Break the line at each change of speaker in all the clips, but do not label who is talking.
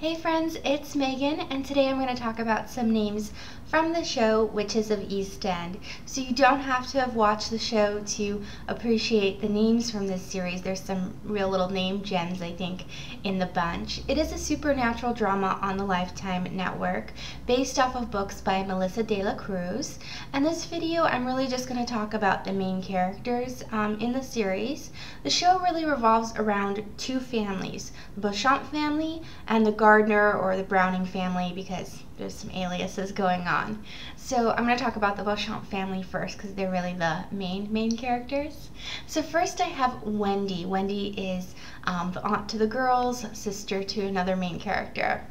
Hey friends, it's Megan, and today I'm going to talk about some names from the show Witches of East End. So you don't have to have watched the show to appreciate the names from this series. There's some real little name gems, I think, in the bunch. It is a supernatural drama on the Lifetime Network based off of books by Melissa De La Cruz. And this video, I'm really just going to talk about the main characters in the series. The show really revolves around two families, the Beauchamp family and the Gardner or the Browning family, because there's some aliases going on. So I'm going to talk about the Beauchamp family first because they're really the main characters. So first I have Wendy. Wendy is the aunt to the girls, sister to another main character.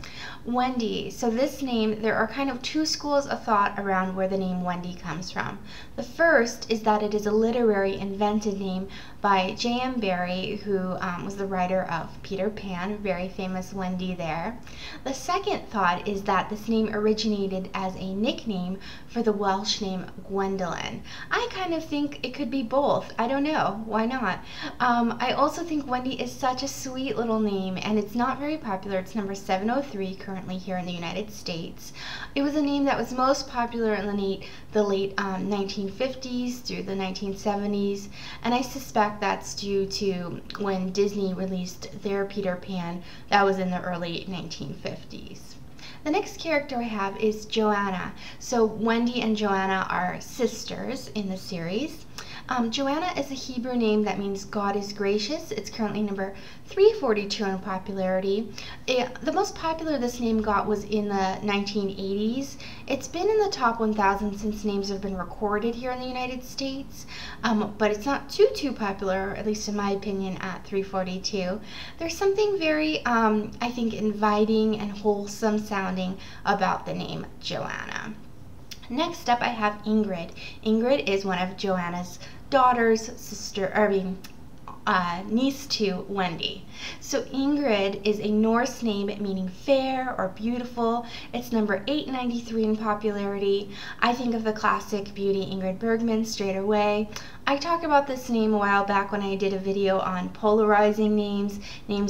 Wendy, so this name, there are kind of two schools of thought around where the name Wendy comes from. The first is that it is a literary invented name by J.M. Barrie, who was the writer of Peter Pan, very famous Wendy there. The second thought is that this name originated as a nickname for the Welsh name Gwendolyn. I kind of think it could be both. I don't know. Why not? I also think Wendy is such a sweet little name, and it's not very popular. It's number 703 currently here in the United States. It was a name that was most popular in the late 1950s through the 1970s, and I suspect that's due to when Disney released their Peter Pan. That was in the early 1950s. The next character I have is Joanna. So Wendy and Joanna are sisters in the series. Joanna is a Hebrew name that means God is gracious. It's currently number 342 in popularity. The most popular this name got was in the 1980s. It's been in the top 1,000 since names have been recorded here in the United States, but it's not too popular, at least in my opinion, at 342. There's something very, I think, inviting and wholesome sounding about the name Joanna. Next up I have Ingrid. Ingrid is one of Joanna's daughters, niece to Wendy. So Ingrid is a Norse name meaning fair or beautiful. It's number 893 in popularity. I think of the classic beauty Ingrid Bergman straight away. I talked about this name a while back when I did a video on polarizing names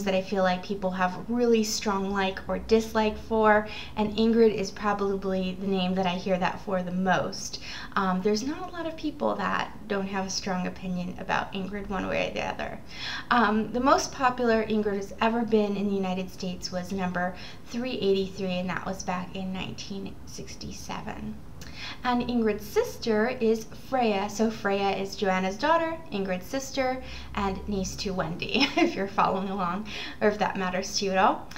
that I feel like people have really strong like or dislike for, and Ingrid is probably the name that I hear that for the most. There's not a lot of people that don't have a strong opinion about Ingrid one way or the other. The most popular Ingrid has ever been in the United States was number 383, and that was back in 1967. And Ingrid's sister is Freya. So Freya is Joanna's daughter, Ingrid's sister, and niece to Wendy, if you're following along, or if that matters to you at all.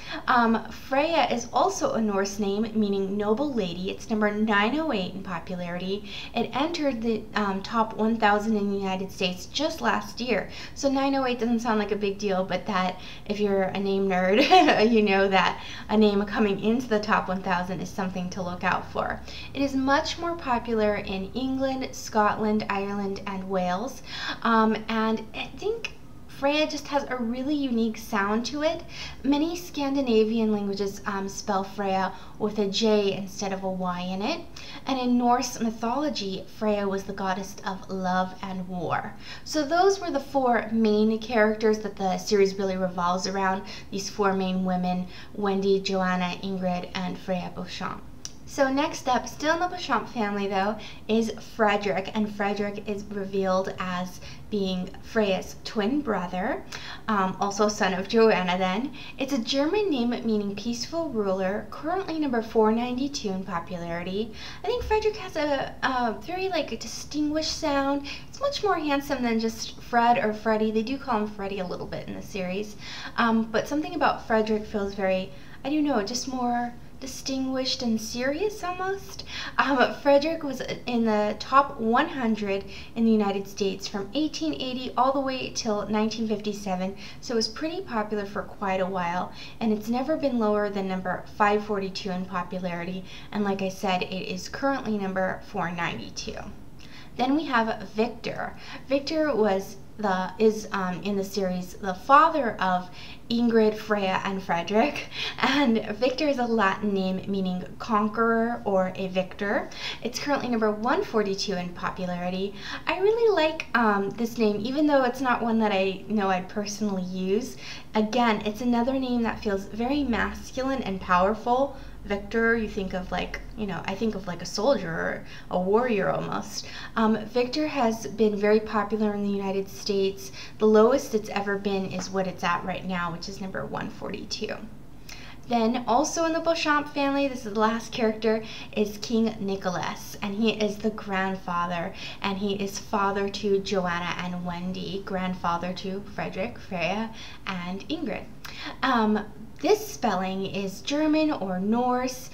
Freya is also a Norse name meaning noble lady. It's number 908 in popularity. It entered the top 1,000 in the United States just last year. So 908 doesn't sound like a big deal, but that if you're a name nerd, you know that a name coming into the top 1,000 is something to look out for. It is much more popular in England, Scotland, Ireland, and Wales. And I think Freya just has a really unique sound to it. Many Scandinavian languages spell Freya with a J instead of a Y in it. And in Norse mythology, Freya was the goddess of love and war. So those were the four main characters that the series really revolves around, these four main women, Wendy, Joanna, Ingrid, and Freya Beauchamp. So next up, still in the Beauchamp family though, is Frederick, and Frederick is revealed as being Freya's twin brother, also son of Joanna then. It's a German name meaning peaceful ruler, currently number 492 in popularity. I think Frederick has a very distinguished sound. It's much more handsome than just Fred or Freddie. They do call him Freddie a little bit in the series, but something about Frederick feels very, I don't know, just more distinguished and serious almost. Frederick was in the top 100 in the United States from 1880 all the way till 1957, so it was pretty popular for quite a while, and it's never been lower than number 542 in popularity, and like I said, it is currently number 492. Then we have Victor. Victor is in the series the father of Ingrid, Freya, and Frederick, and Victor is a Latin name meaning conqueror or a victor. It's currently number 142 in popularity. I really like this name, even though it's not one that I know I'd personally use. Again, it's another name that feels very masculine and powerful. Victor, you think of like, I think of like a soldier or a warrior almost. Victor has been very popular in the United States. The lowest it's ever been is what it's at right now, which is number 142. Then also in the Beauchamp family, this is the last character, is King Nikolaus, and he is the grandfather, and he is father to Joanna and Wendy, grandfather to Frederick, Freya, and Ingrid. This spelling is German or Norse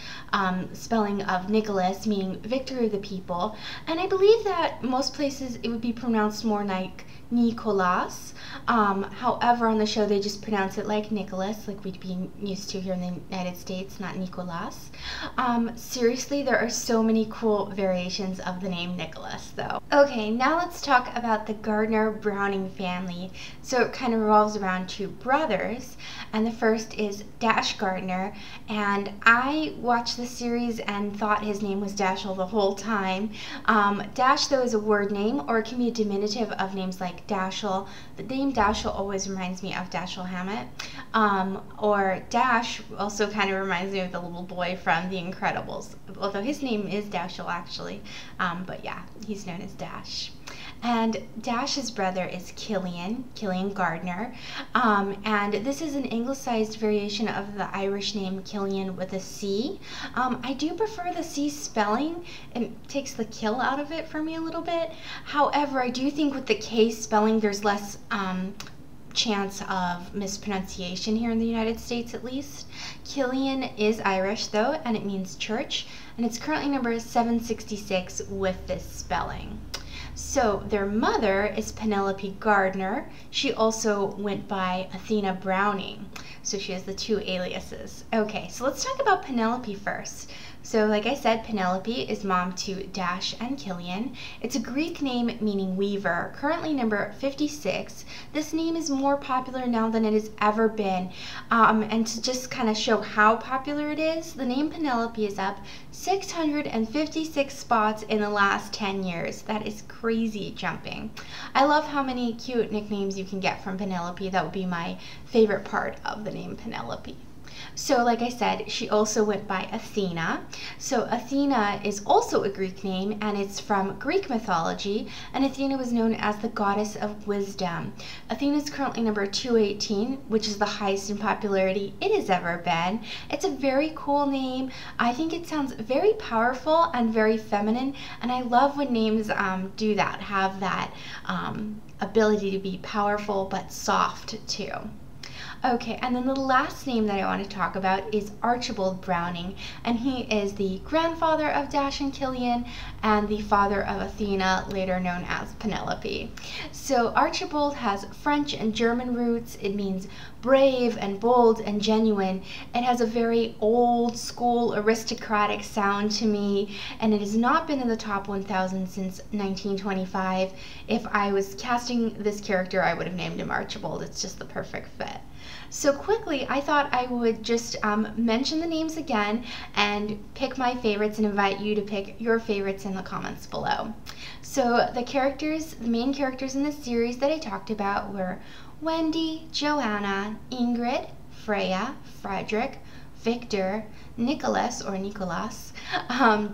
spelling of Nikolaus, meaning victor of the people, and I believe that most places it would be pronounced more like Nikolaus. However, on the show they just pronounce it like Nicholas, like we'd be used to here in the United States, not Nikolaus. Seriously, there are so many cool variations of the name Nicholas, though. Okay, now let's talk about the Gardner Browning family. So it kind of revolves around two brothers, and the first is Dash Gardner, and I watched the series and thought his name was Dashel the whole time. Dash, though, is a word name, or it can be a diminutive of names like Dashel. The name Dashel always reminds me of Dashiell Hammett. Or Dash also kind of reminds me of the little boy from The Incredibles, although his name is Dashel actually. But yeah, he's known as Dash. And Dash's brother is Killian Gardiner, and this is an anglicized variation of the Irish name Killian with a C. I do prefer the C spelling. It takes the kill out of it for me a little bit. However, I do think with the K spelling there's less chance of mispronunciation here in the United States, at least. Killian is Irish though, and it means church, and it's currently number 766 with this spelling. So their mother is Penelope Gardner. She also went by Athena Browning. So she has the two aliases. Okay, so let's talk about Penelope first. So like I said, Penelope is mom to Dash and Killian. It's a Greek name meaning weaver, currently number 56. This name is more popular now than it has ever been. And to just kind of show how popular it is, the name Penelope is up 656 spots in the last 10 years. That is crazy jumping. I love how many cute nicknames you can get from Penelope. That would be my favorite part of the name Penelope. So like I said, she also went by Athena. So Athena is also a Greek name, and it's from Greek mythology, and Athena was known as the goddess of wisdom. Athena is currently number 218, which is the highest in popularity it has ever been. It's a very cool name. I think it sounds very powerful and very feminine, and I love when names do that, have that ability to be powerful but soft too. Okay, and then the last name that I want to talk about is Archibald Browning, and he is the grandfather of Dash and Killian and the father of Athena, later known as Penelope. So Archibald has French and German roots. It means brave and bold and genuine. It has a very old school aristocratic sound to me, and it has not been in the top 1,000 since 1925. If I was casting this character, I would have named him Archibald. It's just the perfect fit. So quickly, I thought I would just mention the names again and pick my favorites and invite you to pick your favorites in the comments below. So the main characters in this series that I talked about were Wendy, Joanna, Ingrid, Freya, Fredrick, Victor, Nikolaus or Nikolaus,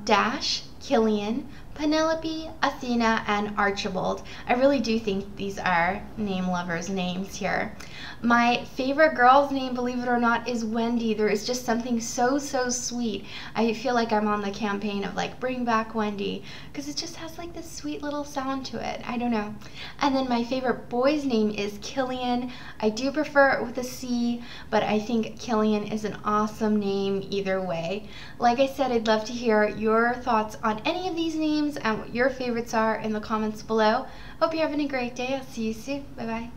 Dash, Killian, Penelope, Athena, and Archibald. I really do think these are name lovers' names here. My favorite girl's name, believe it or not, is Wendy. There is just something so sweet. I feel like I'm on the campaign of like bring back Wendy, because it just has like this sweet little sound to it. I don't know. And then my favorite boy's name is Killian. I do prefer it with a C, but I think Killian is an awesome name either way. Like I said, I'd love to hear your thoughts on any of these names and what your favorites are in the comments below. Hope you're having a great day. I'll see you soon. Bye bye.